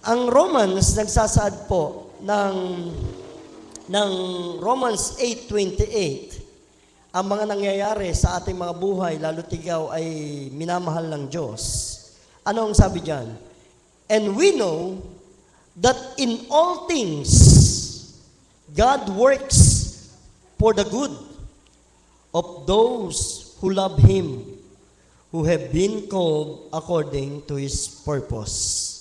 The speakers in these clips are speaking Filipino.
Ang Romans nagsasaad po ng Romans 8:28, ang mga nangyayari sa ating mga buhay, lalo't ikaw ay minamahal ng Diyos. Ano ang sabi diyan? And we know that in all things, God works for the good of those who love Him, who have been called according to His purpose.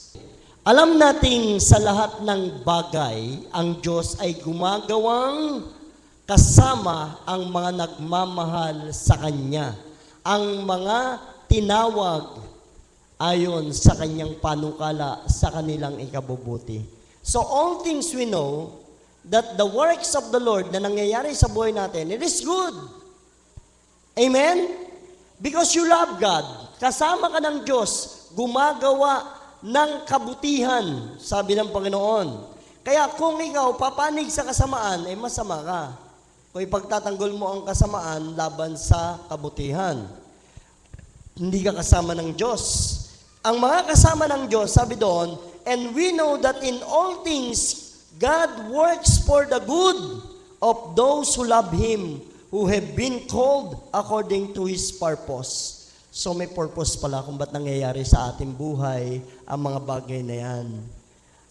Alam nating sa lahat ng bagay, ang Diyos ay gumagawang kasama ang mga nagmamahal sa Kanya, ang mga tinawag ayon sa Kanyang panukala sa kanilang ikabubuti. So all things we know that the works of the Lord na nangyayari sa buhay natin, it is good. Amen? Because you love God. Kasama ka ng Diyos, gumagawa ng kabutihan, sabi ng Panginoon. Kaya kung ikaw papanig sa kasamaan, ay masama ka. Kung ipagtatanggol mo ang kasamaan laban sa kabutihan, hindi ka kasama ng Diyos. Ang mga kasama ng Diyos, sabi doon, and we know that in all things, God works for the good of those who love Him, who have been called according to His purpose. So may purpose pala kung ba't nangyayari sa ating buhay ang mga bagay na yan.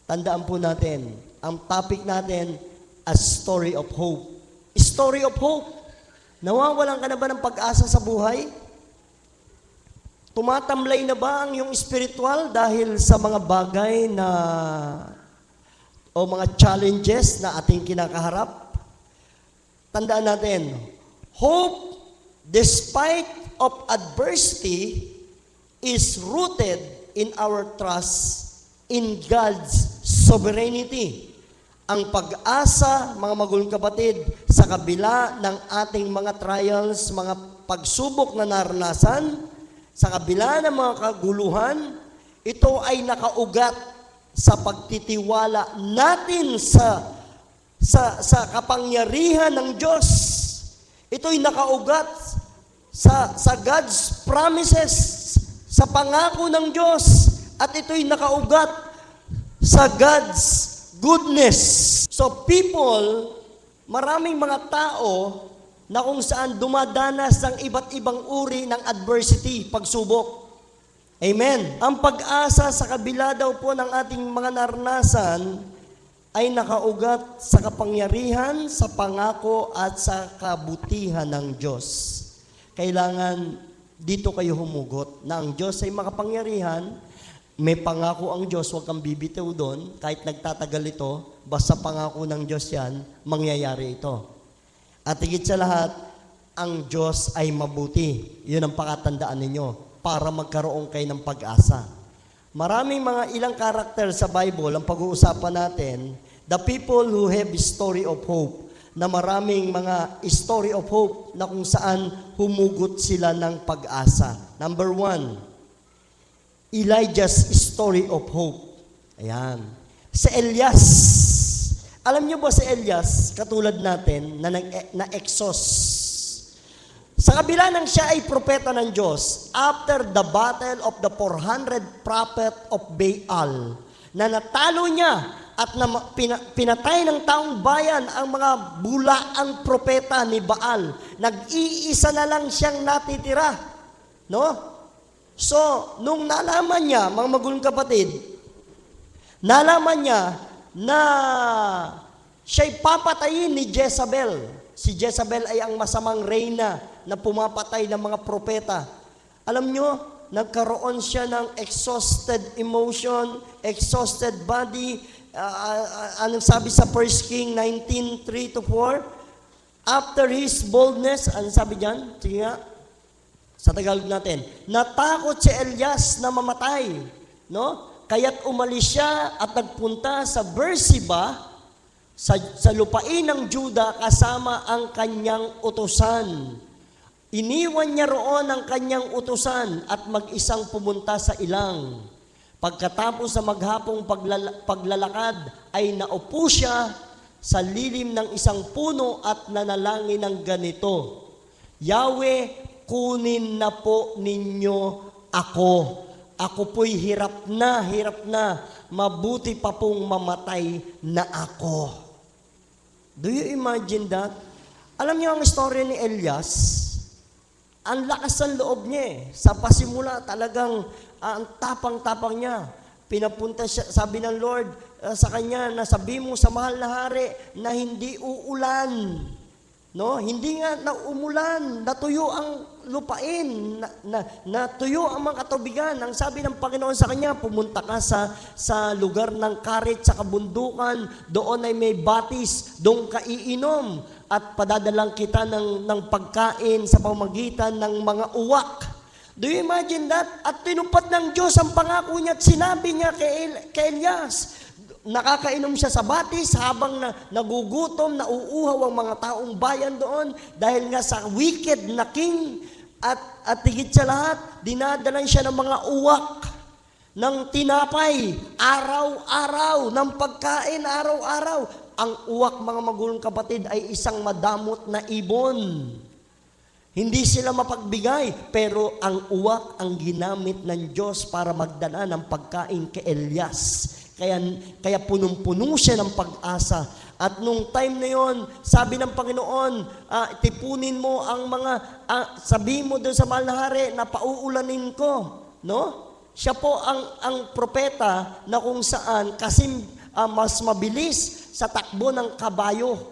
Tandaan po natin, ang topic natin, a story of hope. Story of hope. Nawawalan ka na ba ng pag-asa sa buhay? Tumatamlay na ba ang iyong spiritual dahil sa mga bagay na o mga challenges na ating kinakaharap? Tandaan natin, hope despite of adversity is rooted in our trust in God's sovereignty. Ang pag-asa, mga magulong kapatid, sa kabila ng ating mga trials, mga pagsubok na naranasan, sa kabila ng mga kaguluhan, ito ay nakaugat sa pagtitiwala natin sa kapangyarihan ng Diyos. Ito ay nakaugat sa God's promises, sa pangako ng Diyos, at ito'y nakaugat sa God's goodness. So people, maraming mga tao na kung saan dumadanas ng iba't ibang uri ng adversity, pagsubok. Amen. Ang pag-asa sa kabila daw po ng ating mga naranasan ay nakaugat sa kapangyarihan, sa pangako at sa kabutihan ng Diyos. Kailangan dito kayo humugot na ang Diyos ay makapangyarihan, may pangako ang Diyos, huwag kang bibitaw doon, kahit nagtatagal ito, basta pangako ng Diyos yan, mangyayari ito. At higit sa lahat, ang Diyos ay mabuti. Yun ang pakatandaan ninyo para magkaroon kayo ng pag-asa. Maraming mga ilang karakter sa Bible, ang pag-uusapan natin, the people who have a story of hope, na maraming mga story of hope na kung saan humugot sila ng pag-asa. Number 1, Elijah's story of hope. Ayan. Si Elias. Alam niyo ba si Elias, katulad natin, na exos. Sa kabila ng siya ay propeta ng Diyos, after the battle of the 400 prophet of Baal, na natalo niya at pinatay ng taong bayan ang mga bulaang propeta ni Baal. Nag-iisa na lang siyang natitira. No? So, nung nalaman niya, mga magulong kapatid, nalaman niya na siya'y papatayin ni Jezabel. Si Jezabel ay ang masamang reyna na pumapatay ng mga propeta. Alam niyo, nagkaroon siya ng exhausted emotion, exhausted body. Anong sabi sa 1 King 19:3-4? After his boldness, anong sabi dyan? Sige nga, sa Tagalog natin, natakot si Elias na mamatay. No? Kaya't umalis siya at nagpunta sa Beersheba, sa lupain ng Juda, kasama ang kanyang utusan. Iniwan niya roon ang kanyang utusan at mag-isang pumunta sa ilang. Pagkatapos sa maghapong paglalakad, ay naupo siya sa lilim ng isang puno at nanalangin ng ganito, Yahweh, kunin na po ninyo ako ako po'y hirap na, mabuti pa pong mamatay na ako. Do you imagine that? Alam niyo ang istorya ni Elias? Ang lakas ng loob niya eh. Sa pasimula talagang ang tapang-tapang niya. Pinapunta siya, sabi ng Lord sa kanya, na sabi mo sa mahal na hari na hindi uulan. No? Hindi nga na umulan, natuyo ang lupain, natuyo ang mga katubigan. Ang sabi ng Panginoon sa kanya, pumunta ka sa lugar ng Karit, sa kabundukan, doon ay may batis, doon ka iinom, at padadalang kita ng pagkain sa pamagitan ng mga uwak. Do you imagine that? At tinupad ng Diyos ang pangako niya at sinabi niya kay Elias. Nakakainom siya sa batis habang nagugutom, nauuhaw ang mga taong bayan doon dahil nga sa wicked na king, at higit sa lahat, dinadalan siya ng mga uwak ng tinapay, araw-araw, ng pagkain, araw-araw. Ang uwak, mga magulong kapatid, ay isang madamot na ibon. Hindi sila mapagbigay, pero ang uwak ang ginamit ng Diyos para magdala ng pagkain kay Elias. Kaya punong-puno siya ng pag-asa. At nung time na yon, sabi ng Panginoon, tipunin mo ang mga, sabihin mo doon sa mahal na hari na pauulanin ko. No? Siya po ang propeta na kung saan kasi mas mabilis sa takbo ng kabayo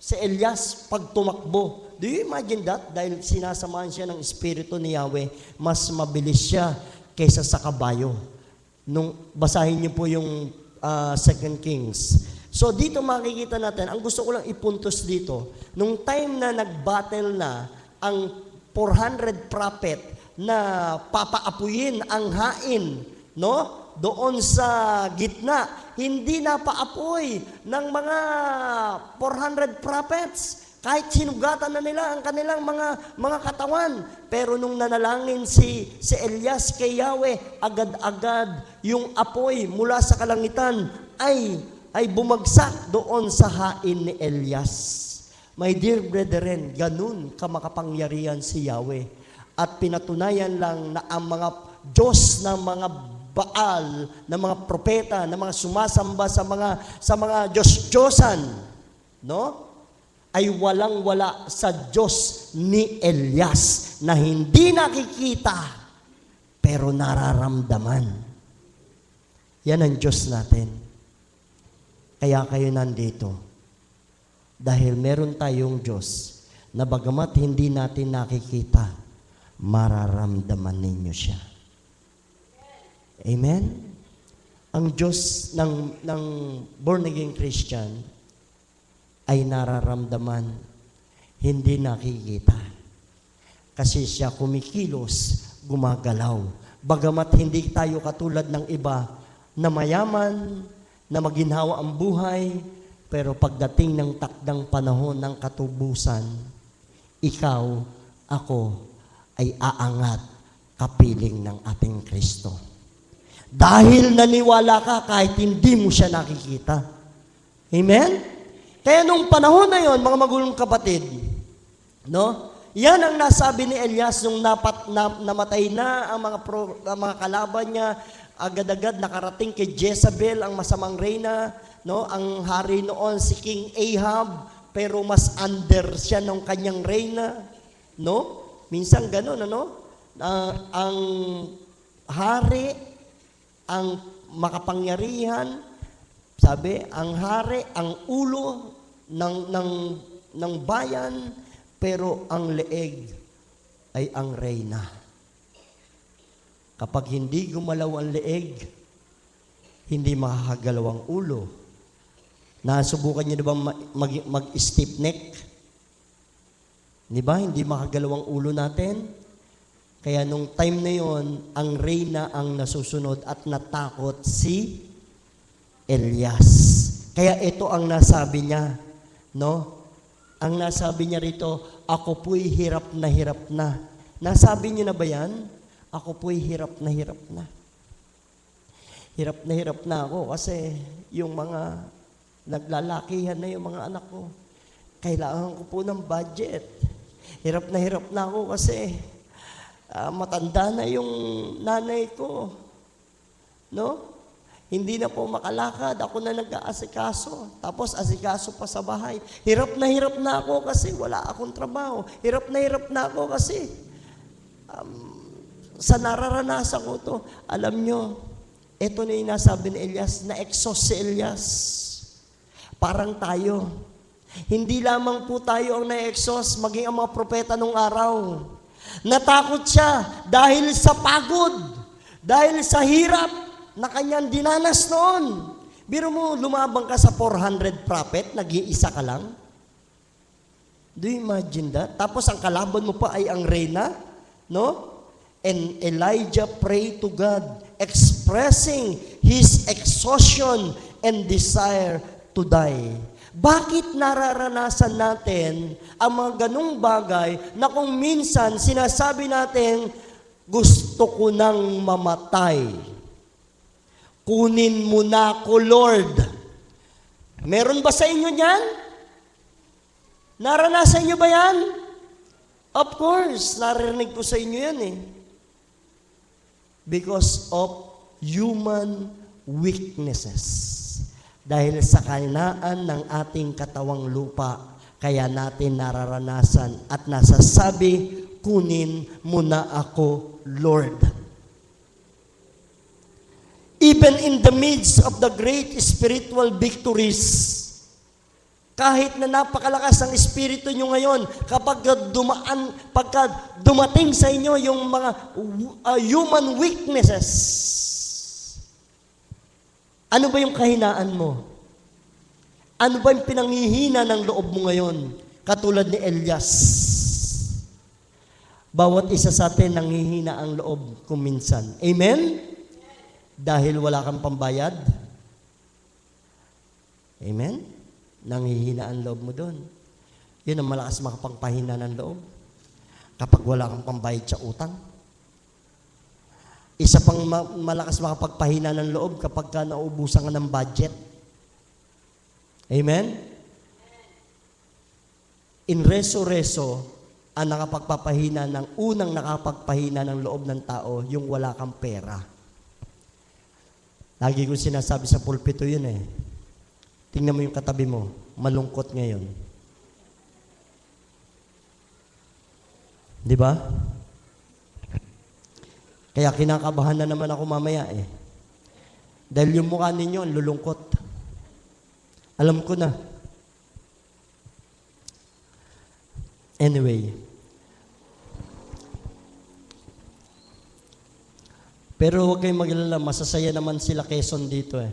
si Elias pag tumakbo. Do you imagine that? Dahil sinasamahan siya ng Espiritu ni Yahweh, mas mabilis siya kaysa sa kabayo. Basahin niyo po yung 2 Kings. So dito makikita natin, ang gusto ko lang ipuntos dito, nung time na nag-battle na ang 400 prophet na papaapuyin ang hain, no? Doon sa gitna, hindi na paapoy ng mga 400 prophets. Kahit sinugatan na nila ang kanilang mga katawan. Pero nung nanalangin si Elias kay Yahweh, agad-agad yung apoy mula sa kalangitan ay bumagsak doon sa hain ni Elias. My dear brethren, ganun kamakapangyarihan si Yahweh. At pinatunayan lang na ang mga Diyos ng mga Baal, ng mga propeta, ng mga sumasamba sa mga Diyos-Diyosan, no? Ay walang-wala sa Diyos ni Elias na hindi nakikita pero nararamdaman. Yan ang Diyos natin. Kaya kayo nandito. Dahil meron tayong Diyos na bagamat hindi natin nakikita, mararamdaman ninyo siya. Amen? Ang Diyos ng born-again Christian ay nararamdaman, hindi nakikita. Kasi siya kumikilos, gumagalaw. Bagamat hindi tayo katulad ng iba na mayaman, na maginhawa ang buhay, pero pagdating ng takdang panahon ng katubusan, ikaw, ako, ay aangat kapiling ng ating Kristo. Dahil naniwala ka kahit hindi mo siya nakikita. Amen? Kaya nung panahon na yon, mga magulong kapatid, no? Yan ang nasabi ni Elias nung namatay na ang mga kalaban niya, agad-agad nakarating kay Jezebel, ang masamang reyna, no? Ang hari noon si King Ahab, pero mas under siya ng kanyang reyna, no? Minsan gano'n, ano? Ang hari, ang makapangyarihan, sabi, ang hari, ang ulo ng bayan, pero ang leeg ay ang reyna. Kapag hindi gumalaw ang leeg, hindi makakagalaw ang ulo. Nasubukan niyo na ba mag-stiff neck? Di ba? Hindi makagalaw ang ulo natin. Kaya nung time na yon, ang reyna ang nasusunod at natakot si Elias. Kaya ito ang nasabi niya, no? Ang nasabi niya rito, ako po'y hirap na hirap na. Nasabi niyo na ba yan? Ako po'y hirap na hirap na. Hirap na ako kasi yung mga naglalakihan na yung mga anak ko. Kailangan ko po ng budget. Hirap na ako kasi matanda na yung nanay ko. No? Hindi na po makalakad. Ako na nag-aasikaso. Tapos asikaso pa sa bahay. Hirap na ako kasi wala akong trabaho. Hirap na ako kasi sa nararanasan ko to. Alam nyo, ito na yung nasabi ni Elias, na-exhaust si Elias. Parang tayo. Hindi lamang po tayo ang na-exhaust, maging ang mga propeta nung araw. Natakot siya dahil sa pagod, dahil sa hirap na kanyang dinanas noon. Biro mo, lumabang ka sa 400 prophet, nag-iisa ka lang. Do you imagine that? Tapos ang kalaban mo pa ay ang reyna, no? And Elijah prayed to God, expressing his exhaustion and desire to die. Bakit nararanasan natin ang mga ganung bagay na kung minsan sinasabi natin, gusto ko nang mamatay. Kunin mo na ako, Lord. Meron ba sa inyo yan? Naranasan nyo ba yan? Of course, narinig ko sa inyo yan eh. Because of human weaknesses. Dahil sa kahinaan ng ating katawang lupa, kaya natin nararanasan at nasasabi, kunin mo na ako, Lord. Even in the midst of the great spiritual victories, kahit na napakalakas ang espiritu nyo ngayon, pagka dumating sa inyo yung mga human weaknesses, ano ba yung kahinaan mo? Ano ba yung pinanghihina ng loob mo ngayon? Katulad ni Elias. Bawat isa sa atin nanghihina ang loob kuminsan. Amen? Dahil wala kang pambayad. Amen? Nanghihina ang loob mo doon. Yun ang malakas makapagpahina ng loob. Kapag wala kang pambayad sa utang. Isa pang malakas makapagpahina ng loob kapag ka naubusan ka ng budget. Amen? In reso-reso, ang unang nakapagpahina ng loob ng tao, yung wala kang pera. Lagi ko sinasabi sa pulpito yun eh. Tingnan mo yung katabi mo, malungkot ngayon. Di ba? Kaya kinakabahan na naman ako mamaya eh. Dahil yung mukha ninyo, lulungkot. Alam ko na. Anyway. Pero huwag kayong mag-alala, masasaya naman sila Quezon dito eh.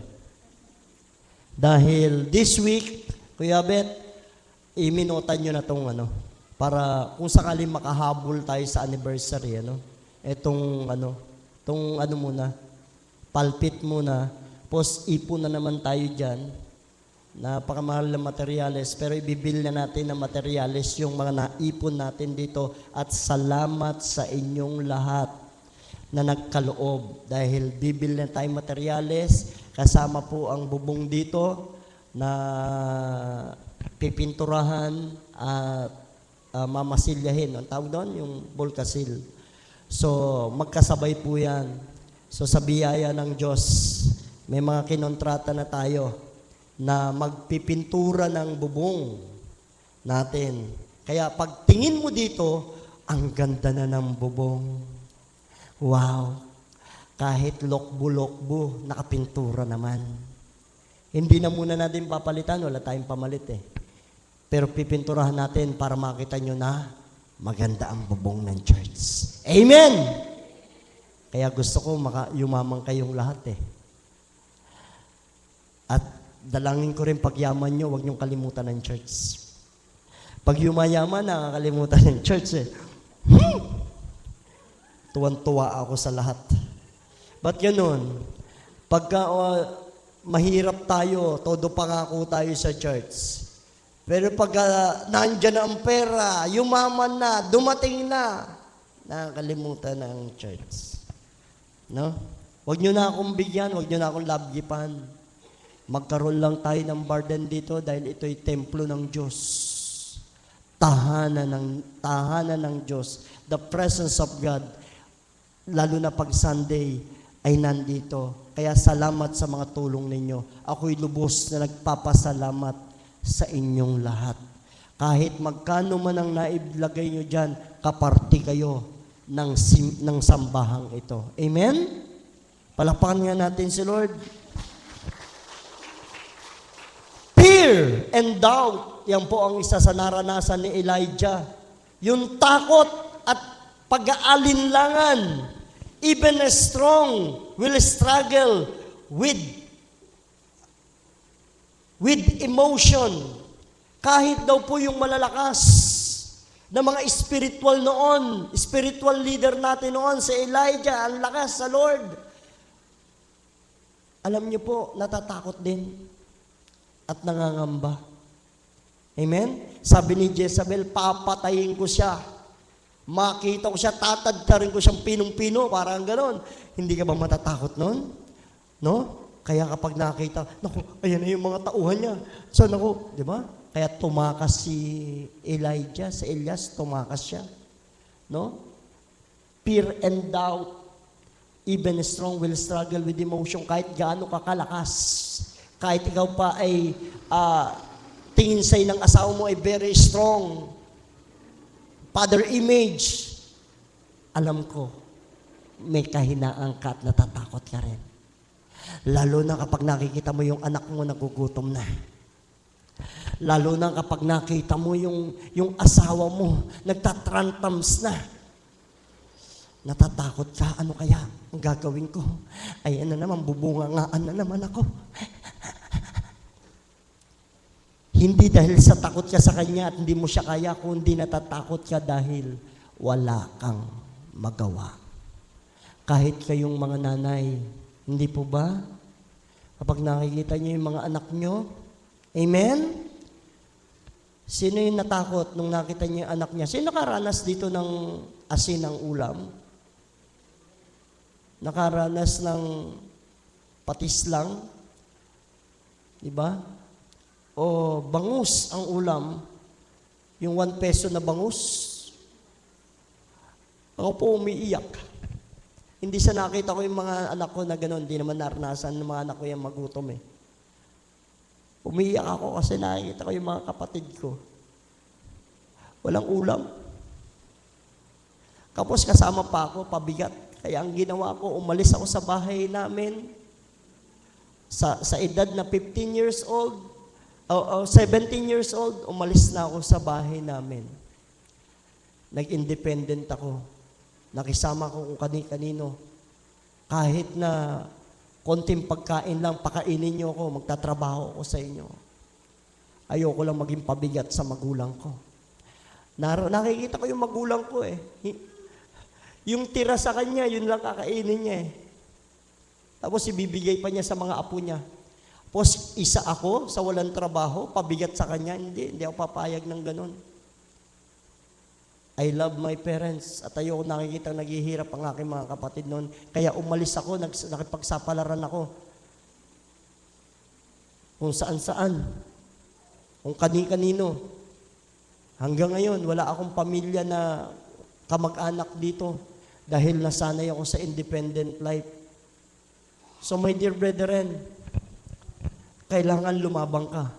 Dahil this week, Kuya Bet, iminutan nyo na itong para kung sakaling makahabol tayo sa anniversary, itong muna, palpit muna, post ipon na naman tayo dyan, napakamahal na materyales, pero ibibil na natin na materyales yung mga naipon natin dito at salamat sa inyong lahat na nagkaloob dahil bibil na tayong materyales, kasama po ang bubong dito na pipinturahan at mamasilyahin. Ang tawag doon, yung volcasil. So, magkasabay po yan. So, sa biyaya ng Diyos, may mga kinontrata na tayo na magpipintura ng bubong natin. Kaya pag tingin mo dito, ang ganda na ng bubong. Wow! Kahit lokbo-lokbo, nakapintura naman. Hindi na muna natin papalitan, wala tayong pamalit eh. Pero pipinturahan natin para makita nyo na maganda ang bubong ng church. Amen! Kaya gusto ko yumamang kayong lahat eh. At dalangin ko rin pagyaman nyo, huwag nyong kalimutan ng church. Pag yumayaman, nakakalimutan ng church eh. Tuwan-tuwa ako sa lahat. Ba't ganun? Pagka mahirap tayo, todo pangako tayo sa church. Pero pag nandyan ang pera, yumaman na, dumating na, nakakalimutan ng church. No? Huwag nyo na akong bigyan, huwag nyo na akong labgipan. Magkaroon lang tayo ng burden dito dahil ito'y templo ng Diyos. Tahanan ng Diyos. The presence of God lalo na pag Sunday ay nandito. Kaya salamat sa mga tulong ninyo. Ako'y lubos na nagpapasalamat sa inyong lahat. Kahit magkano man ang naiblagay nyo dyan, kaparti kayo ng sambahang ito. Amen? Palakpakan nga natin si Lord. Fear and doubt, yan po ang isa sa naranasan ni Elijah. Yung takot at pag-aalinlangan. Even a strong will struggle with emotion. Kahit daw po yung malalakas na mga spiritual noon, spiritual leader natin noon, si Elijah, ang lakas sa Lord. Alam niyo po, natatakot din at nangangamba. Amen? Sabi ni Jezebel, papatayin ko siya. Makita ko siya, tatadtarin ko siyang pinong-pino, parang ganon. Hindi ka ba matatakot noon? No? Kaya kapag nakita, naku, ayan na yung mga tauhan niya. So, naku, di ba? Kaya tumakas si Elijah, si Elias, tumakas siya. No? Fear and doubt, even strong will struggle with emotion, kahit gaano ka kalakas. Kahit ikaw pa ay tingin sa'yo ng asawa mo ay very strong. Father image, alam ko, may kahinaan ka at natatakot ka rin. Lalo na kapag nakikita mo yung anak mo nagugutom na. Lalo na kapag nakita mo yung asawa mo nagtatrantams na. Natatakot ka, ano kaya ang gagawin ko? Ay, ano naman, bubungangaan na naman ako. Hindi dahil sa takot ka sa kanya at hindi mo siya kaya, kundi natatakot ka dahil wala kang magawa. Kahit kayong mga nanay, hindi po ba? Kapag nakikita niyo yung mga anak niyo, amen? Sino yung natakot nung nakita niyo yung anak niya? Sino nakaranas dito ng asin ng ulam? Nakaranas ng patis lang? Diba? O bangus ang ulam, yung 1 peso na bangus, ako po umiiyak. Hindi sa nakita ko yung mga anak ko na gano'n, hindi naman naranasan ng mga anak ko yung magutom eh. Umiiyak ako kasi nakikita ko yung mga kapatid ko. Walang ulam. Tapos kasama pa ako, pabigat. Kaya ang ginawa ko, umalis ako sa bahay namin. Sa edad na 15 years old, 17 years old, umalis na ako sa bahay namin. Nag-independent ako. Nakisama ko kung kani-kanino. Kahit na konting pagkain lang, pakainin niyo ako, magtatrabaho ako sa inyo. Ayoko lang maging pabigat sa magulang ko. Nakikita ko yung magulang ko eh. Yung tira sa kanya, yun lang kakainin niya eh. Tapos ibibigay pa niya sa mga apo niya. Tapos isa ako sa walang trabaho, pabigat sa kanya, hindi ako papayag ng ganun. I love my parents at ayoko nakikita naghihirap ang aking mga kapatid noon. Kaya umalis ako, nakipagsapalaran ako. Kung saan-saan. Kung kani-kanino. Hanggang ngayon, wala akong pamilya na kamag-anak dito dahil nasanay ako sa independent life. So my dear brethren, kailangan lumabang ka.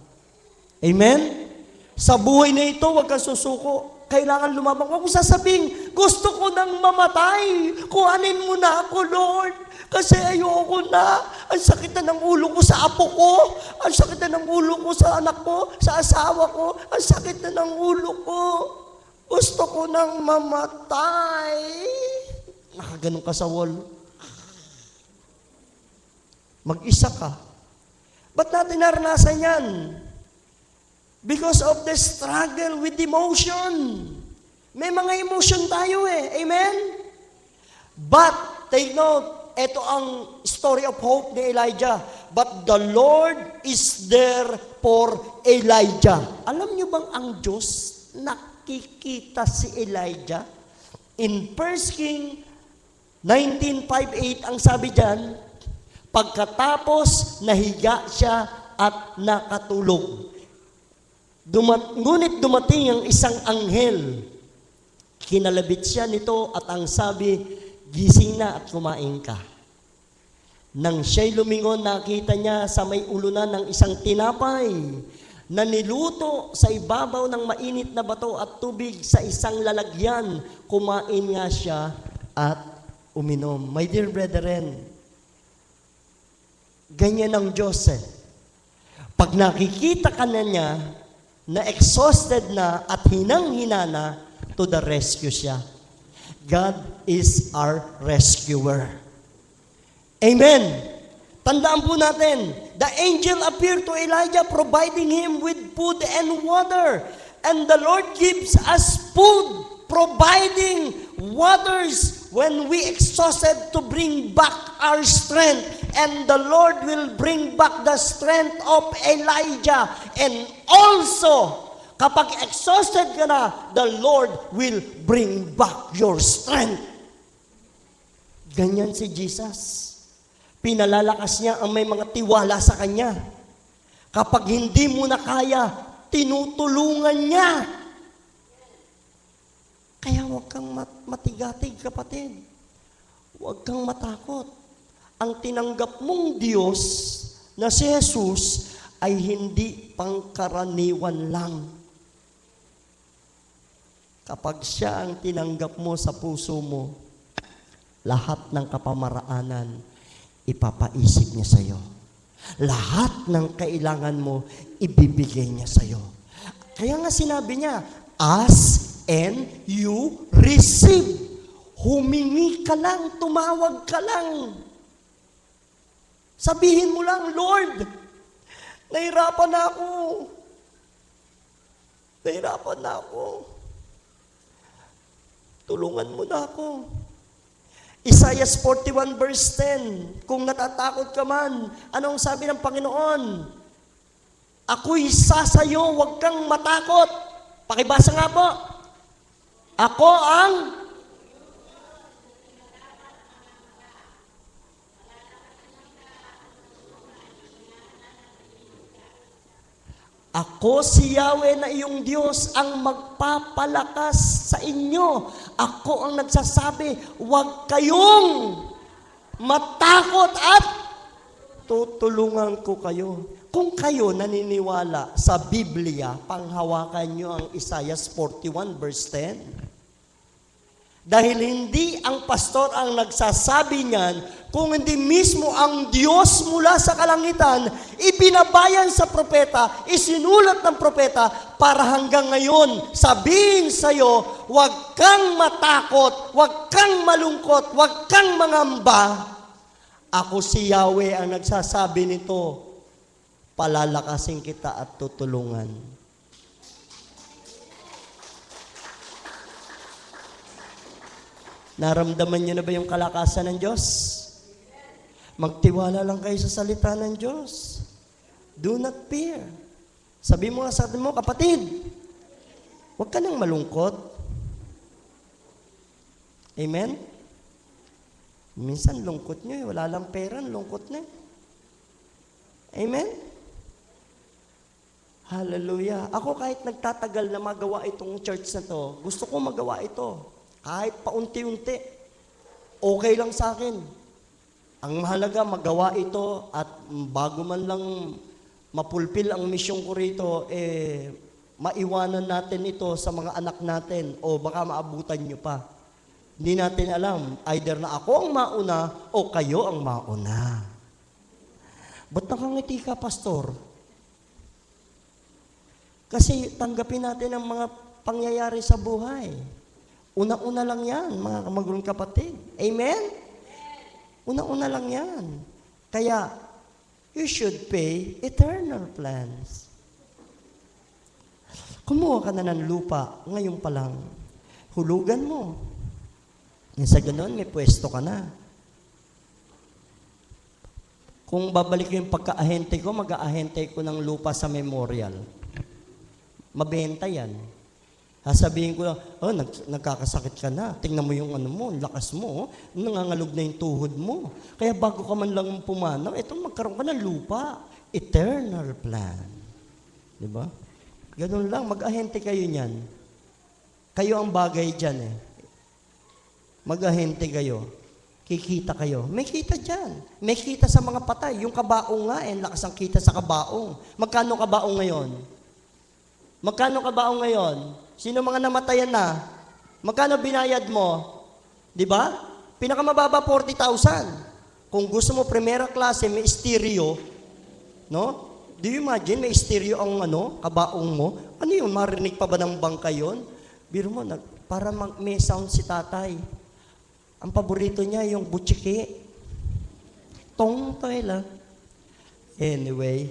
Amen? Sa buhay na ito, huwag kang susuko. Kailangan lumabang. Huwag kong sasabing, gusto ko nang mamatay. Kuhanin mo na ako, Lord. Kasi ayoko na. Ang sakit na ng ulo ko sa apo ko. Ang sakit na ng ulo ko sa anak ko, sa asawa ko. Ang sakit na ng ulo ko. Gusto ko nang mamatay. Nakaganon ka sa wall. Mag-isa ka. Ba't natin naranasan yan? Because of the struggle with emotion. May mga emotion tayo eh. Amen? But, take note, ito ang story of hope ni Elijah. But the Lord is there for Elijah. Alam niyo bang ang Diyos nakikita si Elijah? In 1 King 19:5-8, ang sabi dyan, pagkatapos nahiga siya at nakatulog. Ngunit dumating ang isang anghel. Kinalabit siya nito at ang sabi, gising na at kumain ka. Nang siya'y lumingon, nakita niya sa may ulunan ng isang tinapay na niluto sa ibabaw ng mainit na bato at tubig sa isang lalagyan. Kumain nga siya at uminom. My dear brethren, ganyan ang Diyos eh. Pag nakikita ka na niya, na exhausted na at hinang-hina na, to the rescue siya. God is our rescuer. Amen. Tandaan po natin, the angel appeared to Elijah providing him with food and water. And the Lord gives us food, providing waters when we exhausted to bring back our strength. And the Lord will bring back the strength of Elijah. And also, kapag exhausted ka na, the Lord will bring back your strength. Ganyan si Jesus. Pinalalakas niya ang may mga tiwala sa Kanya. Kapag hindi mo na kaya, tinutulungan niya. Kaya huwag kang matigatig, kapatid. Huwag kang matakot. Ang tinanggap mong Diyos na si Jesus ay hindi pangkaraniwan lang. Kapag siya ang tinanggap mo sa puso mo, lahat ng kapamaraanan, ipapaisip niya sa iyo. Lahat ng kailangan mo, ibibigay niya sa iyo. Kaya nga sinabi niya, ask and you receive. Humingi ka lang, tumawag ka lang. Sabihin mo lang, Lord, nahirapan na ako. Nahirapan na ako. Tulungan mo na ako. Isaiah 41 verse 10, kung natatakot ka man, anong sabi ng Panginoon? Ako'y sasayo, huwag kang matakot. Pakibasa nga po. Ako ang Ako si Yahweh na iyong Diyos ang magpapalakas sa inyo. Ako ang nagsasabi, huwag kayong matakot at tutulungan ko kayo. Kung kayo naniniwala sa Biblia, panghawakan nyo ang Isaiah 41 verse 10. Dahil hindi ang pastor ang nagsasabi niyan, kung hindi mismo ang Diyos mula sa kalangitan, ibinabayan sa propeta, isinulat ng propeta, para hanggang ngayon, sabihin sa'yo, huwag kang matakot, huwag kang malungkot, huwag kang mangamba. Ako si Yahweh ang nagsasabi nito, palalakasin kita at tutulungan. Naramdaman niyo na ba yung kalakasan ng Diyos? Magtiwala lang kayo sa salita ng Diyos. Do not fear. Sabi mo nga sa atin mo, kapatid, huwag ka nang malungkot. Amen? Minsan lungkot nyo, wala lang pera, lungkot na. Amen? Hallelujah. Ako kahit nagtatagal na magawa itong church na to, gusto ko magawa ito. Kahit paunti-unti, okay lang sa akin. Ang mahalaga, magawa ito at bago man lang mapulpil ang misyon ko rito, maiwanan natin ito sa mga anak natin o baka maabutan nyo pa. Hindi natin alam, either na ako ang mauna o kayo ang mauna. Ba't nakangiti ka, pastor? Kasi tanggapin natin ang mga pangyayari sa buhay. Una-una lang yan, mga kamagulong kapatid. Amen? Una-una lang yan. Kaya, you should pay eternal plans. Kumuha ka na ng lupa, ngayon pa lang. Hulugan mo. Sa ganun, may pwesto ka na. Kung babalik yung pagka-ahente ko, mag-aahente ko ng lupa sa memorial. Mabenta yan. Sabihin ko lang, nagkakasakit ka na. Tingnan mo yung ano mo, lakas mo. Nangangalog na yung tuhod mo. Kaya bago ka man lang pumanaw, magkaroon ka ng lupa. Eternal plan. Diba? Ganun lang, mag-ahente kayo niyan. Kayo ang bagay dyan eh. Mag-ahente kayo. Kikita kayo. May kita dyan. May kita sa mga patay. Yung kabaong nga, lakas ang kita sa kabaong. Magkano kabaong ngayon? Magkano kabaong ngayon? Sino mga namatayan na? Magkano binayad mo? Di ba? Pinakamababa, 40,000. Kung gusto mo, primera klase, may stereo. No? Do you imagine, may stereo ang kabaong mo? Ano yun? Marinig pa ba ng bangka yun? Biro mo, para may sound si tatay. Ang paborito niya, yung butchiki. Tong-toy lang. Anyway.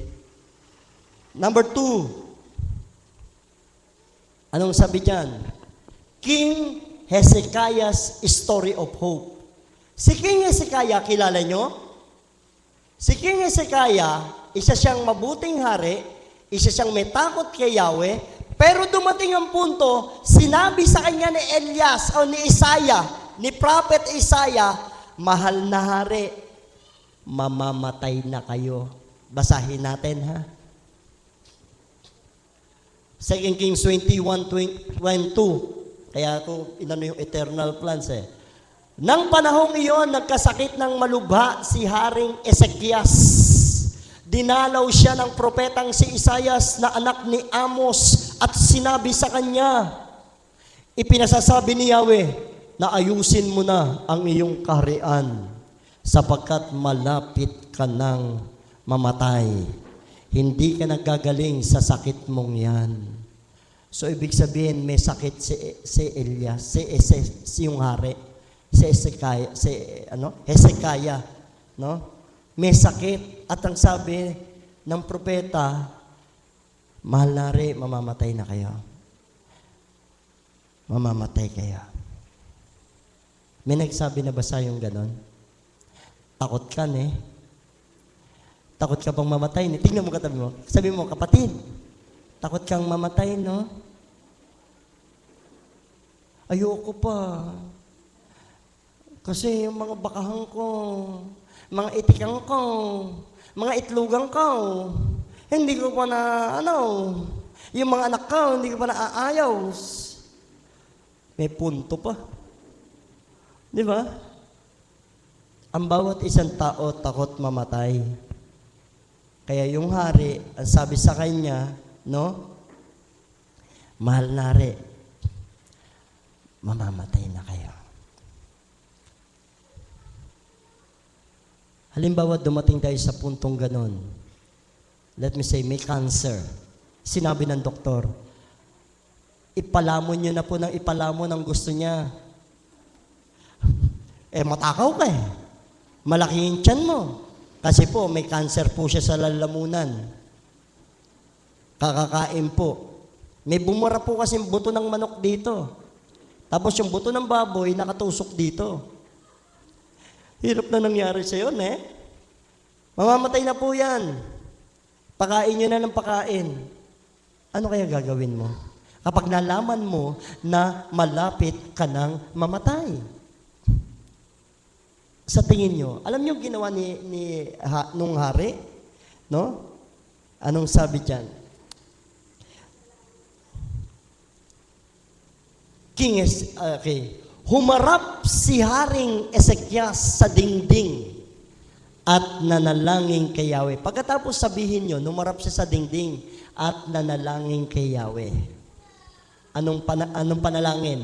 Number 2. Anong sabi dyan? King Hezekiah's story of hope. Si King Hezekiah, kilala nyo? Si King Hezekiah, isa siyang mabuting hari, isa siyang may takot kay Yahweh, pero dumating ang punto, sinabi sa kanya ni Elias o ni Isaiah, ni Prophet Isaiah, mahal na hari, mamamatay na kayo. Basahin natin, ha? 2 Kings 21:22. Kaya ako, inano yung eternal plans eh. Nang panahong iyon, nagkasakit ng malubha si Haring Ezekias. Dinalaw siya ng propetang si Isaias na anak ni Amos at sinabi sa kanya, ipinasasabi ni Yahweh, na ayusin mo na ang iyong kaharian sapagkat malapit ka nang mamatay. Hindi ka nagagaling sa sakit mong yan. So, ibig sabihin, may sakit si Elias, si yung hari, si Hezekiah, no? May sakit. At ang sabi ng propeta, mahal na rin, mamamatay na kayo. Mamamatay kayo. May nagsabi na ba sa'yong ganon? Takot ka, Takot ka bang mamatay? Tingnan mo katabi mo. Sabi mo, kapatid, takot kang mamatay, no? Ayoko pa. Kasi yung mga bakahang ko, mga itikang ko, mga itlugang ko, hindi ko pa na, yung mga anak ko, hindi ko pa naaayaw. May punto pa. Di ba? Ang bawat isang tao takot mamatay. Kaya yung hari, ang sabi sa kanya, no? Mahal na rin, mamamatay na kayo. Halimbawa, dumating tayo sa puntong ganon. Let me say, may cancer. Sinabi ng doktor, ipalamon nyo na po ng ipalamon ang gusto niya. Matakaw ka . Malaki yung tiyan mo. Kasi po, may cancer po siya sa lalamunan. Kakakain po. May bumura po kasi buto ng manok dito. Tapos yung buto ng baboy, nakatusok dito. Hirap na nangyari sa'yo, Mamamatay na po yan. Pakain nyo na ng pakain. Ano kaya gagawin mo? Kapag nalaman mo na malapit ka nang mamatay. Sa tingin nyo, alam nyo ginawa nung hari? No? Anong sabi dyan? Humarap si Haring Ezekias sa dingding at nanalangin kay Yahweh. Pagkatapos sabihin nyo, humarap siya sa dingding at nanalangin kay Yahweh. Anong panalangin?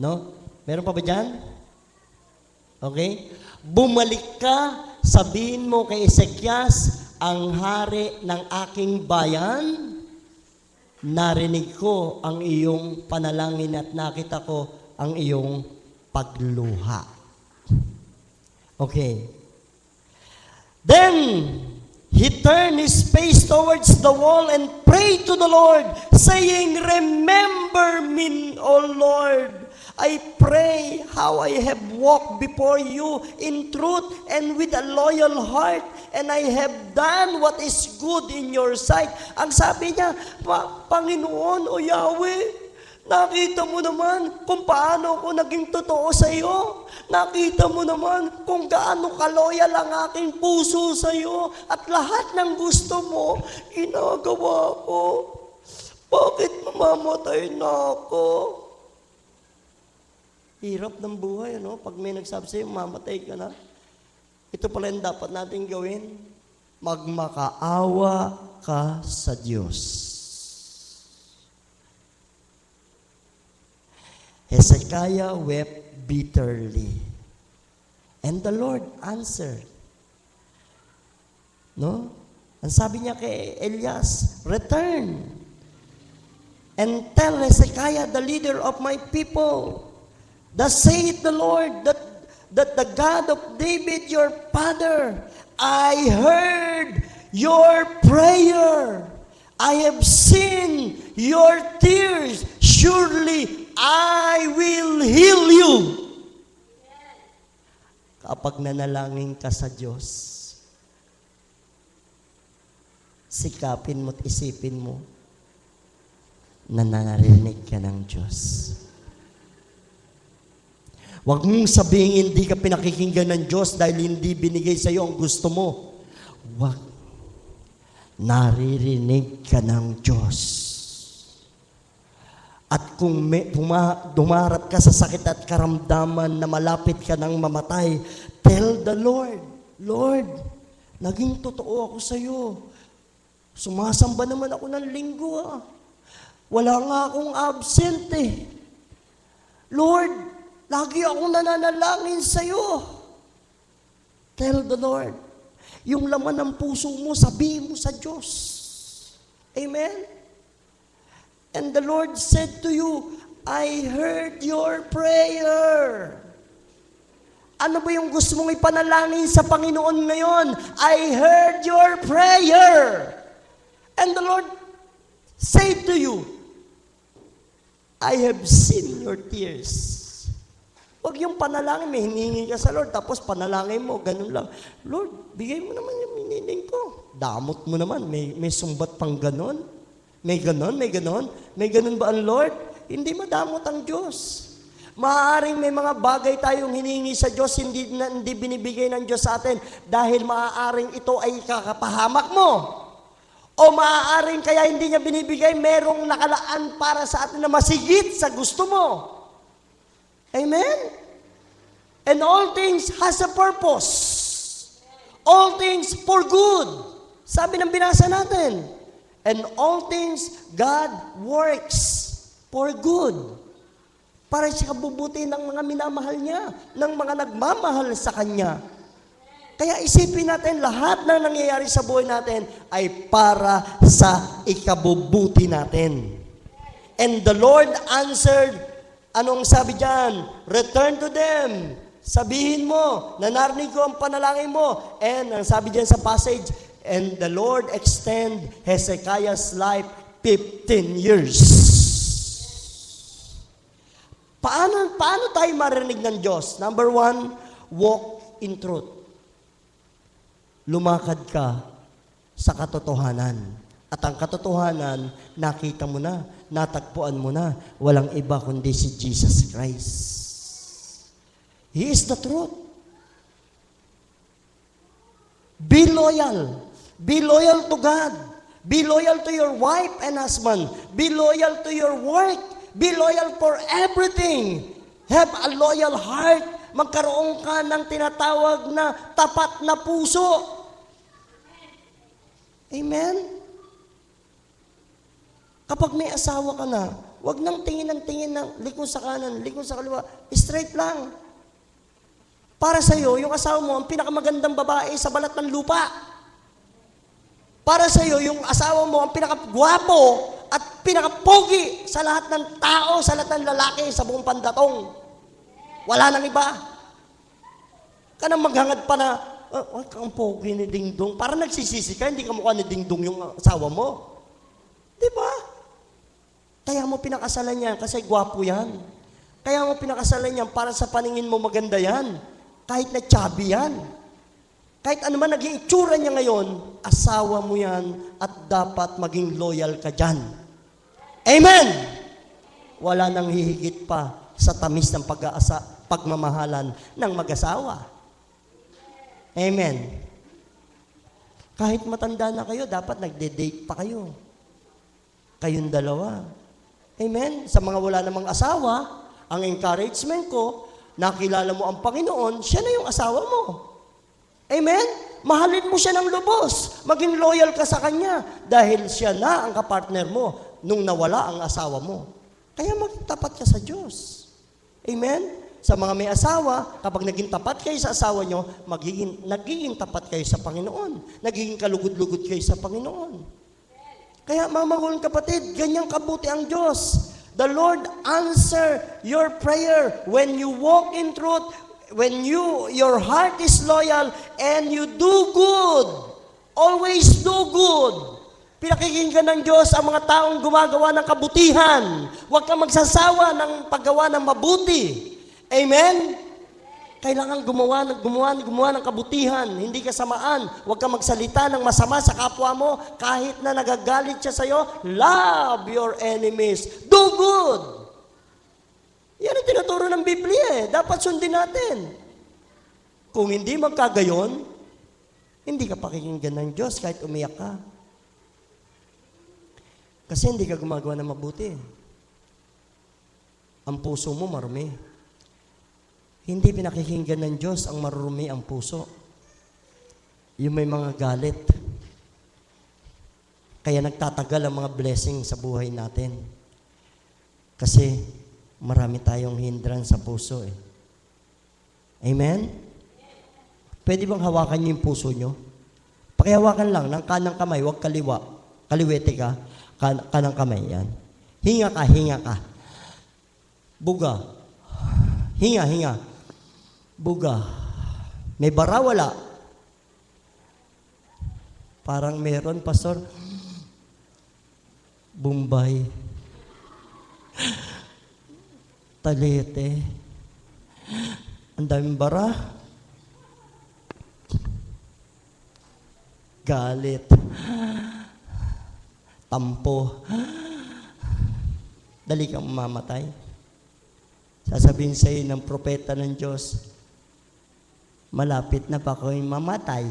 No? Meron pa ba dyan? Okay? Bumalik ka, sabihin mo kay Ezekias, ang hari ng aking bayan, narinig ko ang iyong panalangin at nakita ko ang iyong pagluha. Okay. Then, he turned his face towards the wall and prayed to the Lord, saying, remember me, O Lord. I pray how I have walked before you in truth and with a loyal heart, and I have done what is good in your sight. Ang sabi niya, Panginoon o Yahweh, nakita mo naman kung paano ako naging totoo sa iyo. Nakita mo naman kung gaano kaloyal ang aking puso sa iyo at lahat ng gusto mo, ginagawa ko. Bakit mamamatay na ako? Hirap ng buhay, ano? Pag may nagsabi sa'yo, mamatay ka na. Ito pala yung dapat natin gawin. Magmakaawa ka sa Diyos. Hezekiah wept bitterly. And the Lord answered. No? Ang sabi niya kay Elias, return and tell Hezekiah, the leader of my people, thus saith the Lord, that the God of David your father, I heard your prayer. I have seen your tears. Surely I will heal you. Kapag nanalangin ka sa Diyos, sikapin mo't isipin mo na narinig ka ng Diyos. Huwag mong sabihin hindi ka pinakikinggan ng Diyos dahil hindi binigay sa iyo ang gusto mo. Huwag. Naririnig ka ng Diyos. At kung dumarap ka sa sakit at karamdaman na malapit ka ng mamatay, tell the Lord, Lord, naging totoo ako sa iyo. Sumasamba naman ako ng linggo. Wala nga akong absent eh. Lord, lagi akong nananalangin sa iyo. Tell the Lord. Yung laman ng puso mo, sabihin mo sa Diyos. Amen? And the Lord said to you, I heard your prayer. Ano ba yung gusto mong ipanalangin sa Panginoon ngayon? I heard your prayer. And the Lord said to you, I have seen your tears. Huwag yung panalangin, may hiningi ka sa Lord, tapos panalangin mo, ganun lang. Lord, bigay mo naman yung hiniling ko. Damot mo naman, may sumbat pang ganun. May ganun, may ganun. May ganun ba ang Lord? Hindi madamot ang Diyos. Maaaring may mga bagay tayong hiningi sa Diyos, hindi binibigay ng Diyos sa atin dahil maaaring ito ay kakapahamak mo. O maaaring kaya hindi niya binibigay, merong nakalaan para sa atin na masigit sa gusto mo. Amen? And all things has a purpose. All things for good. Sabi ng binasa natin. And all things God works for good. Para siya kabubuti ng mga minamahal niya, ng mga nagmamahal sa Kanya. Kaya isipin natin, lahat ng nangyayari sa buhay natin ay para sa ikabubuti natin. And the Lord answered, anong sabi diyan? Return to them. Sabihin mo, nanarinig ko ang panalangin mo. And ang sabi diyan sa passage, and the Lord extend Hezekiah's life 15 years. Paano tayo marinig ng Diyos? Number 1, walk in truth. Lumakad ka sa katotohanan. At ang katotohanan, nakita mo na, natagpuan mo na, walang iba kundi si Jesus Christ. He is the truth. Be loyal. Be loyal to God. Be loyal to your wife and husband. Be loyal to your work. Be loyal for everything. Have a loyal heart. Magkaroon ka ng tinatawag na tapat na puso. Amen? Kapag may asawa ka na, huwag nang tingin ng likod sa kanan, likod sa kaliwa. Straight lang. Para sa iyo, yung asawa mo, ang pinakamagandang babae sa balat ng lupa. Para sa iyo, yung asawa mo, ang pinakagwapo at pinakapogi sa lahat ng tao, sa lahat ng lalaki, sa buong pandatong. Wala nang iba. Ka nang maghangad pa na, ang pogi ni Dingdong. Para nagsisisi ka, hindi ka mukha ni Dingdong yung asawa mo. Di ba? Kaya mo pinakasalan yan kasi gwapo yan. Kaya mo pinakasalan yan para sa paningin mo maganda yan. Kahit na chubby yan. Kahit ano man naging itsura niya ngayon, asawa mo yan at dapat maging loyal ka dyan. Amen! Wala nang hihigit pa sa tamis ng pagmamahalan ng mag-asawa. Amen. Kahit matanda na kayo, dapat nagde-date pa kayo. Kayong dalawa. Amen? Sa mga wala namang asawa, Ang encouragement ko, nakilala mo ang Panginoon, siya na yung asawa mo. Amen? Mahalin mo siya ng lubos. Maging loyal ka sa kanya dahil siya na ang kapartner mo nung nawala ang asawa mo. Kaya maging tapat ka sa Diyos. Amen? Sa mga may asawa, kapag naging tapat kayo sa asawa nyo, nagiging tapat kayo sa Panginoon. Nagiging kalugod-lugod kayo sa Panginoon. Kaya mga mahal kapatid, ganyang kabuti ang Diyos. The Lord answer your prayer when you walk in truth, when your heart is loyal, and you do good. Always do good. Pinakikinggan ng Diyos ang mga taong gumagawa ng kabutihan. Huwag kang magsasawa ng paggawa ng mabuti. Amen? Kailangan gumawa ng kabutihan, hindi kasamaan. Huwag kang magsalita ng masama sa kapwa mo kahit na nagagalit siya sa'yo. Love your enemies. Do good. Yan ang tinuturo ng Biblia eh. Dapat sundin natin. Kung hindi magkagayon, hindi ka pakikinggan ng Diyos kahit umiyak ka. Kasi hindi ka gumagawa ng mabuti. Ang puso mo marumi. Hindi pinakikinggan ng Diyos ang marurumi ang puso. Yung may mga galit. Kaya nagtatagal ang mga blessing sa buhay natin. Kasi marami tayong hindrance sa puso eh. Amen? Pwede bang hawakan niyo yung puso niyo? Pakihawakan lang ng kanang kamay, huwag kaliwa. Kaliwete ka, kanang kamay, yan. Hinga ka. Buga. Hinga. Buga. May bara, wala? Parang meron, Pastor. Bombay. Talete. Ang daming bara. Galit. Tampo. Dali kang mamamatay. Sasabihin sa iyo ng propeta ng Diyos, malapit na pa kayo mamatay.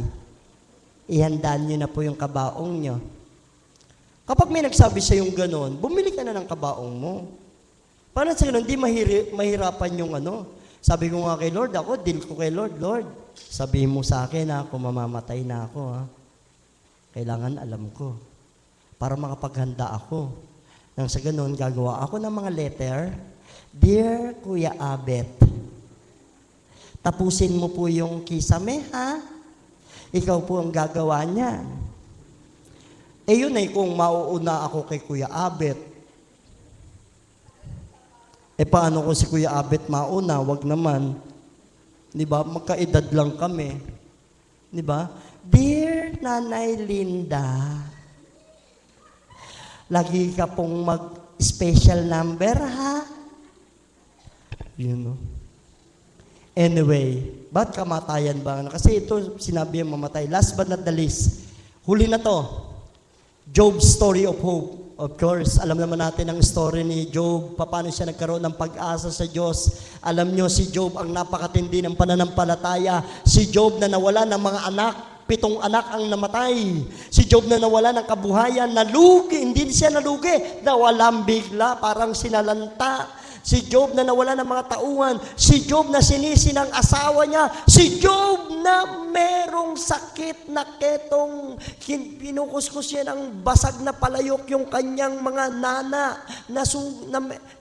Ihandaan nyo na po yung kabaong nyo. Kapag may nagsabi sa yung ganon, bumili ka na ng kabaong mo. Para sa ganon, di mahirapan yung ano. Sabi ko nga kay Lord, deal ko kay Lord, sabihin mo sa akin na ako mamamatay na ako. Ha? Kailangan alam ko. Para makapaghanda ako. Nang sa ganon, gagawa ako ng mga letter. Dear Kuya Abet, tapusin mo po yung kisame, ha? Ikaw po ang gagawa niyan. Yun ay kung mauuna ako kay Kuya Abet. Paano kung si Kuya Abet mauna? Wag naman. Di ba? Magkaedad lang kami. Di ba? Dear Nanay Linda, lagi ka pong mag-special number, ha? You know. Anyway, ba't kamatayan ba? Kasi ito, sinabi yung mamatay. Last but not the least, huli na to. Job's story of hope. Of course, alam naman natin ang story ni Job, paano siya nagkaroon ng pag-asa sa Diyos. Alam nyo, si Job ang napakatindi ng pananampalataya. Si Job na nawala ng mga anak, 7 anak ang namatay. Si Job na nawala ng kabuhayan, nalugi, hindi siya nalugi, nawalang bigla, parang sinalanta. Si Job na nawala ng mga tauhan. Si Job na sinisi ng asawa niya. Si Job na merong sakit na ketong pinukuskus siya ng basag na palayok yung kanyang mga nana.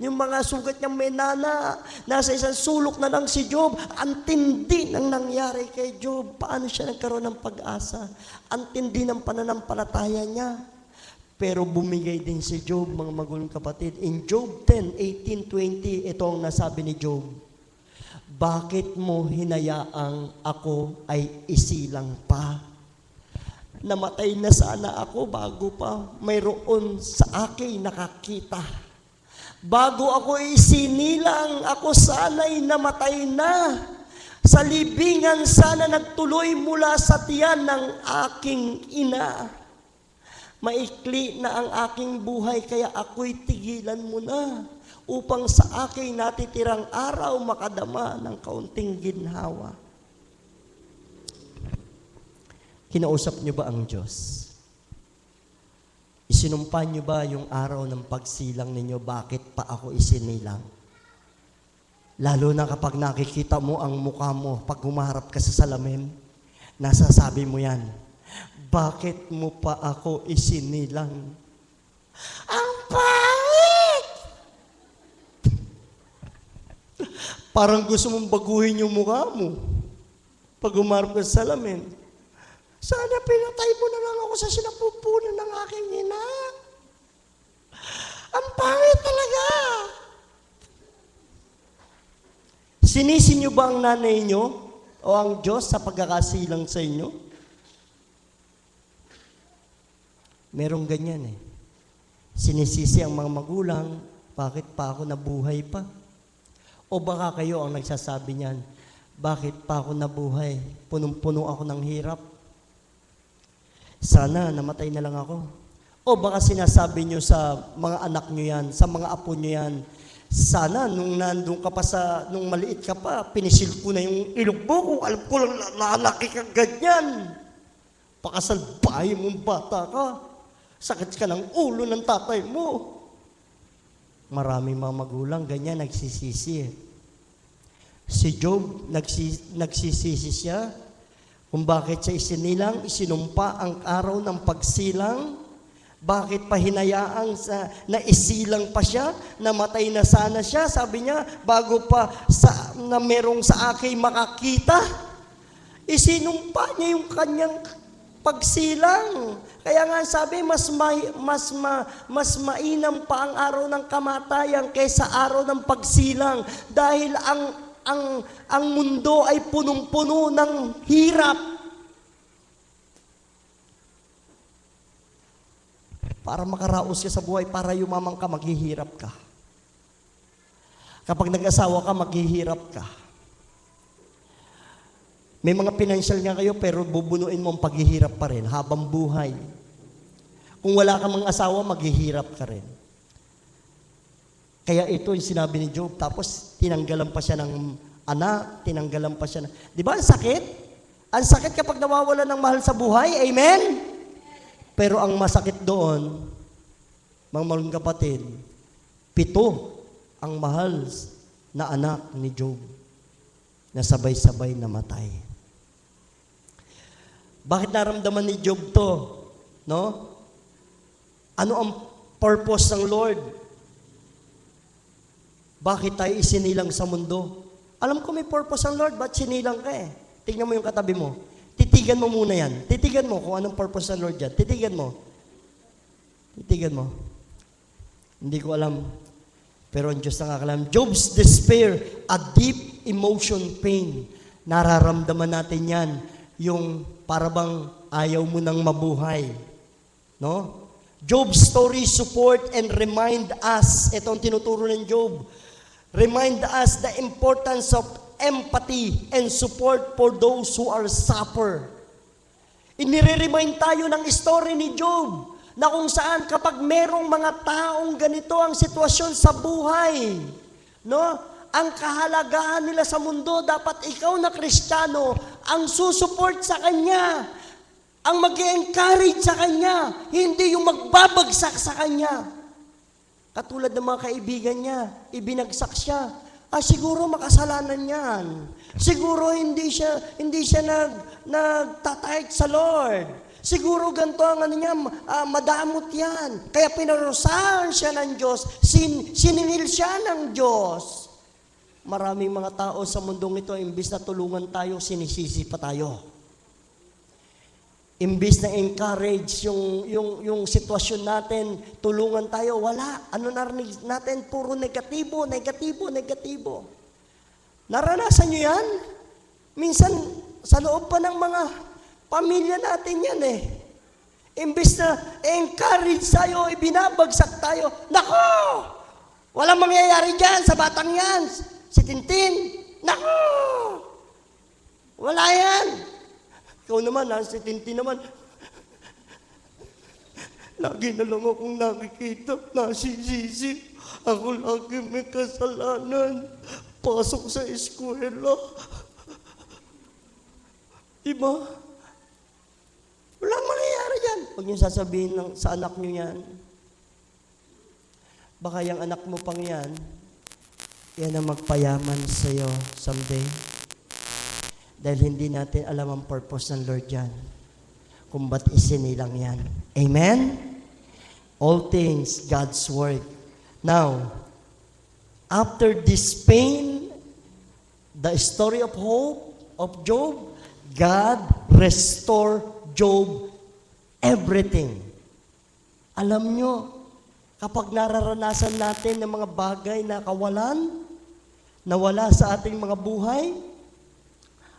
Yung mga sugat niyang may nana. Nasa isang sulok na lang si Job. Ang tindi ng nangyari kay Job. Paano siya nagkaroon ng pag-asa? Ang tindi ng pananampalataya niya. Pero bumigay din si Job, mga magulong kapatid. In Job 10:18-20, ito ang nasabi ni Job. Bakit mo hinayaang ako ay isilang pa? Namatay na sana ako bago pa mayroon sa akin nakakita. Bago ako isinilang, ako sana'y namatay na. Sa libingan sana nagtuloy mula sa tiyan ng aking ina. Maikli na ang aking buhay, kaya ako'y tigilan mo na upang sa aking natitirang araw makadama ng kaunting ginhawa. Kinausap niyo ba ang Diyos? Isinumpa niyo ba yung araw ng pagsilang ninyo, bakit pa ako isinilang? Lalo na kapag nakikita mo ang mukha mo, pag humarap ka sa salamin, nasasabi mo yan, bakit mo pa ako isinilang? Ang pangit! Parang gusto mong baguhin yung mukha mo pag humarap ka sa salamin. Sana pinatay mo na lang ako sa sinapupunan ng aking ina. Ang pangit talaga! Sinisi niyo ba ang nanay niyo o ang Diyos sa pagkakasilang sa inyo? Merong ganyan eh. Sinisisi ang mga magulang, bakit pa ako nabuhay pa? O baka kayo ang nagsasabi niyan, bakit pa ako nabuhay? Punong-puno ako ng hirap. Sana namatay na lang ako. O baka sinasabi niyo sa mga anak niyo yan, sa mga apo niyo yan, sana nung nandun ka pa nung maliit ka pa, pinisil ko na yung ilog mo kung alam ko lang lalaki ka ganyan. Pakasalbahin mong bata ka. Sakit ka ng ulo ng tatay mo. Maraming mga magulang ganyan nagsisisi. Si Job, nagsisisi siya kung bakit siya isinilang, isinumpa ang araw ng pagsilang. Bakit pa hinayaang na isilang pa siya, namatay na sana siya, sabi niya, bago pa na merong sa akin makakita, isinumpa niya yung kanyang pagsilang. Kaya nga sabi, mas mainam pa ang araw ng kamatayan kaysa araw ng pagsilang dahil ang mundo ay punong-puno ng hirap. Para makaraos ka sa buhay, para yumaman ka, maghihirap ka. Kapag nag-asawa ka, maghihirap ka. May mga financial nga kayo, pero bubunuin mo ang paghihirap pa rin, habang buhay. Kung wala ka mga asawa, maghihirap ka rin. Kaya ito yung sinabi ni Job, tapos tinanggalan pa siya ng anak, tinanggalan pa siya ng... Di ba, ang sakit? Ang sakit kapag nawawala ng mahal sa buhay, amen? Pero ang masakit doon, mga maling kapatid, 7 ang mahal na anak ni Job na sabay-sabay namatay. Bakit naramdaman ni Job to? No? Ano ang purpose ng Lord? Bakit tayo isinilang sa mundo? Alam ko may purpose ang Lord, ba't sinilang ka eh? Tingnan mo yung katabi mo. Titigan mo muna yan. Titigan mo kung anong purpose ng Lord yan. Titigan mo. Titigan mo. Hindi ko alam. Pero ang Diyos nakakalam. Job's despair, a deep emotion pain. Nararamdaman natin yan. Yung parabang ayaw mo nang mabuhay. No? Job's story support and remind us. Ito ang tinuturo ng Job. Remind us the importance of empathy and support for those who are suffer. Inire-remind tayo ng story ni Job na kung saan kapag merong mga taong ganito ang sitwasyon sa buhay, no? Ang kahalagahan nila sa mundo, dapat ikaw na Kristiyano ang susuport sa kanya, ang mag-encourage sa kanya, hindi yung magbabagsak sa kanya. Katulad ng mga kaibigan niya, ibinagsak siya. Siguro makasalanan yan. Siguro hindi siya nagtatahik sa Lord. Siguro ganito ang ano niya, madamot yan. Kaya pinarusahan siya ng Diyos, sininil siya ng Diyos. Maraming mga tao sa mundong ito, imbis na tulungan tayo, sinisisi pa tayo. Imbis na encourage yung sitwasyon natin, tulungan tayo, wala. Ano narinig natin? Puro negatibo, negatibo, negatibo. Naranasan nyo yan? Minsan, sa loob pa ng mga pamilya natin yan eh. Imbis na encourage tayo, ibinabagsak tayo, nako! Walang mangyayari dyan sa batang yan. Si Tintin, nako! Wala yan. Ikaw naman, si Tintin naman, lagi na lang akong nakikita, nasisisi. Ako lagi may kasalanan. Pasok sa eskwela. Diba? Walang mangyayari yan. Huwag niyo sasabihin sa anak niyo yan. Baka yung anak mo pang yan, Yan ang magpayaman sa iyo someday. Dahil hindi natin alam ang purpose ng Lord yan. Kung ba't isinilang yan. Amen? All things, God's work. Now, after this pain, the story of hope of Job, God restored Job everything. Alam nyo, kapag nararanasan natin ng mga bagay na kawalan, nawala sa ating mga buhay,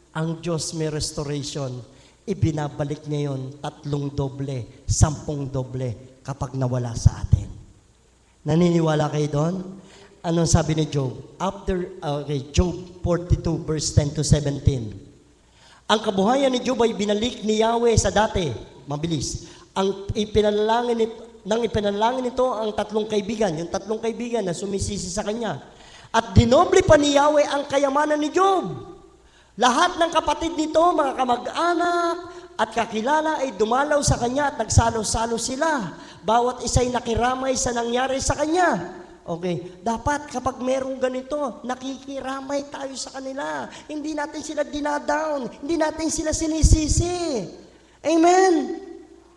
ang Diyos may restoration. Ibinabalik niya yun 3 doble, 10 doble kapag nawala sa atin. Naniniwala kayo doon? Anong sabi ni Job? Job 42 verse 10 to 17. Ang kabuhayan ni Job ay binalik ni Yahweh sa dati. Mabilis. Ang ipinalangin nito ang 3 kaibigan, yung 3 kaibigan na sumisisi sa kanya. At dinoble pa ni Yahweh ang kayamanan ni Job. Lahat ng kapatid nito, mga kamag-anak at kakilala ay dumalaw sa kanya at nagsalo-salo sila. Bawat isa'y nakiramay sa nangyari sa kanya. Okay, dapat kapag merong ganito, nakikiramay tayo sa kanila. Hindi natin sila dinadown, hindi natin sila sinisisi. Amen?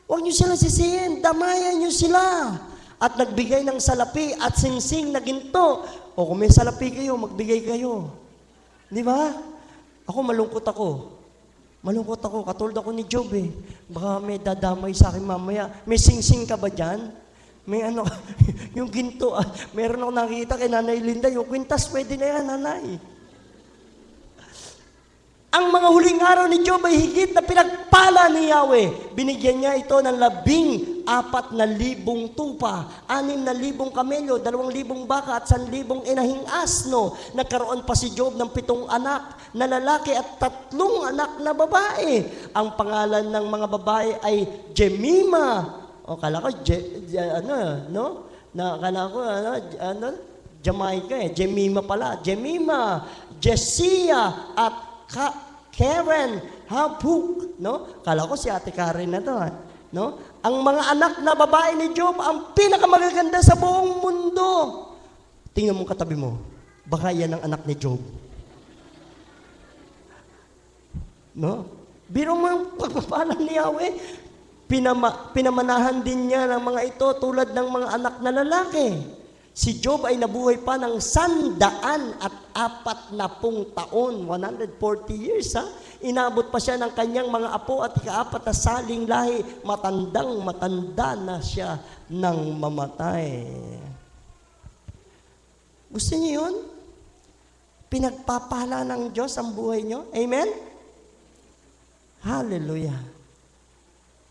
Huwag niyo sila sisihin, damayan niyo sila. At nagbigay ng salapi at singsing na ginto. O kung may salapi kayo, magbigay kayo. Di ba? Ako, malungkot ako. Malungkot ako. Katulad ako ni Job eh. Baka may dadamay sa akin mamaya. May singsing ka ba dyan? May ano, yung ginto. Meron ako nakikita kay Nanay Linda. Yung kwintas, pwede na yan, Nanay. Ang mga huling araw ni Job ay higit na pinagpala ni Yahweh. Binigyan niya ito ng 14,000 tupa, 6,000 kamelyo, 2,000 baka at 1,000 inahing asno. Nagkaroon pa si Job ng 7 anak na lalaki at 3 anak na babae. Ang pangalan ng mga babae ay Jemima. O kala ko Jamaica eh. Jemima pala. Jemima, Jesiah at Karen, Habuk, no? Kala ko si Ate Karen na to, no? Ang mga anak na babae ni Job, ang pinakamagaganda sa buong mundo. Tingnan mo katabi mo, baka yan ang anak ni Job. No? Biro mo yung pagpapala ni Yahweh, pinamanahan din niya ng mga ito tulad ng mga anak na lalaki. Si Job ay nabuhay pa ng 140 taon, 140 years, ha? Inabot pa siya ng kanyang mga apo at ika-4 na saling lahi, matanda na siya nang mamatay. Gusto niyo yun? Pinagpapala ng Diyos ang buhay niyo? Amen? Hallelujah.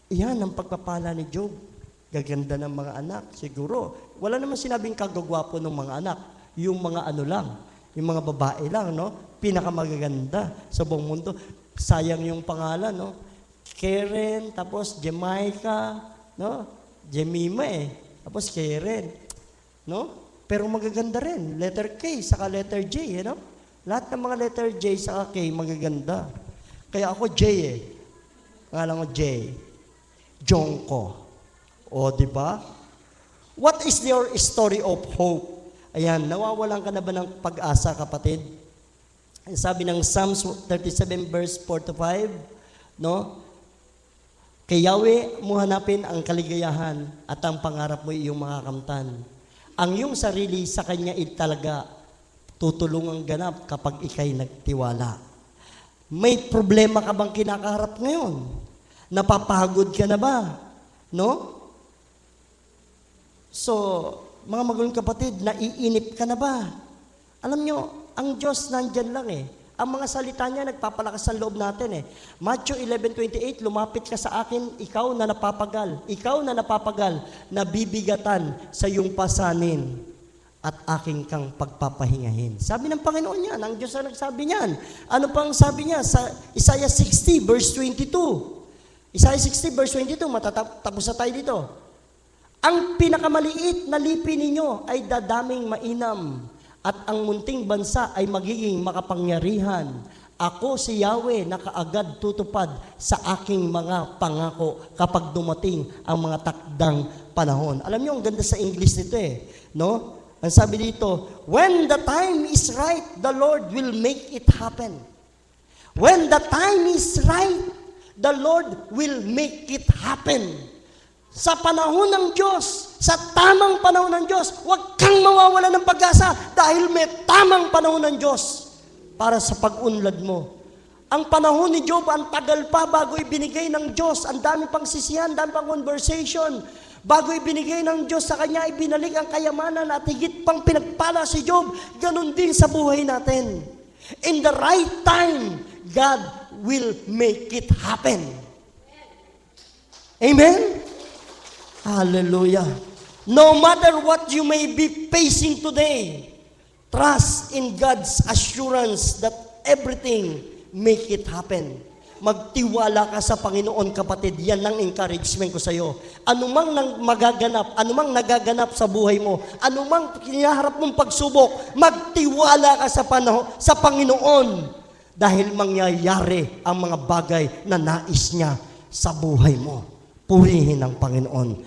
Iyan ang pagpapala ni Job. Gaganda ng mga anak, siguro. Wala naman sinabing kagagwapo ng mga anak. Yung mga ano lang, yung mga babae lang, no? Pinakamagaganda sa buong mundo. Sayang yung pangalan, no? Karen, tapos Jamaica, no? Jemima eh. Tapos Karen, no? Pero magaganda rin. Letter K, saka letter J, no? Lahat ng mga letter J saka K, magaganda. Kaya ako J eh. Pangalan ko J. Jongko. O, di ba? What is your story of hope? Ayan, nawawalan ka na ba ng pag-asa, kapatid? Sabi ng Psalms 37 verse 4 to 5, no? Kay Yahweh mo hanapin ang kaligayahan at ang pangarap mo iyong makakamtan. Ang iyong sarili sa Kanya talaga tutulungang ganap kapag ikay nagtiwala. May problema ka bang kinakaharap ngayon? Napapagod ka na ba? No? So, mga magulang kapatid, naiinip ka na ba? Alam nyo, ang Diyos nandyan lang eh. Ang mga salita niya nagpapalakas ng loob natin eh. Matthew 11:28, lumapit ka sa akin, ikaw na napapagal, nabibigatan sa iyong pasanin at aking kang pagpapahingahin. Sabi ng Panginoon niyan, ang Diyos na nagsabi niyan. Ano pang sabi niya sa Isaiah 60 verse 22? Isaiah 60 verse 22, matatapos na tayo dito. Ang pinakamaliit na lipi ninyo ay dadaming mainam at ang munting bansa ay magiging makapangyarihan. Ako si Yahweh na kaagad tutupad sa aking mga pangako kapag dumating ang mga takdang panahon. Alam niyo, ang ganda sa English nito eh. No? Ang sabi dito, when the time is right, the Lord will make it happen. When the time is right, the Lord will make it happen. Sa panahon ng Diyos, sa tamang panahon ng Diyos, huwag kang mawawala ng pag-asa dahil may tamang panahon ng Diyos para sa pag-unlad mo. Ang panahon ni Job, ang tagal pa bago ibinigay ng Diyos. Ang dami pang sisihan, dami pang conversation. Bago ibinigay ng Diyos sa kanya, ibinalik ang kayamanan at higit pang pinagpala si Job. Ganon din sa buhay natin. In the right time, God will make it happen. Amen? Hallelujah. No matter what you may be facing today, trust in God's assurance that everything make it happen. Magtiwala ka sa Panginoon, kapatid. Yan ang encouragement ko sa iyo. Anumang anumang nagaganap sa buhay mo, anumang kinaharap mong pagsubok, magtiwala ka sa Panginoon dahil mangyayari ang mga bagay na nais niya sa buhay mo. Purihin ang Panginoon.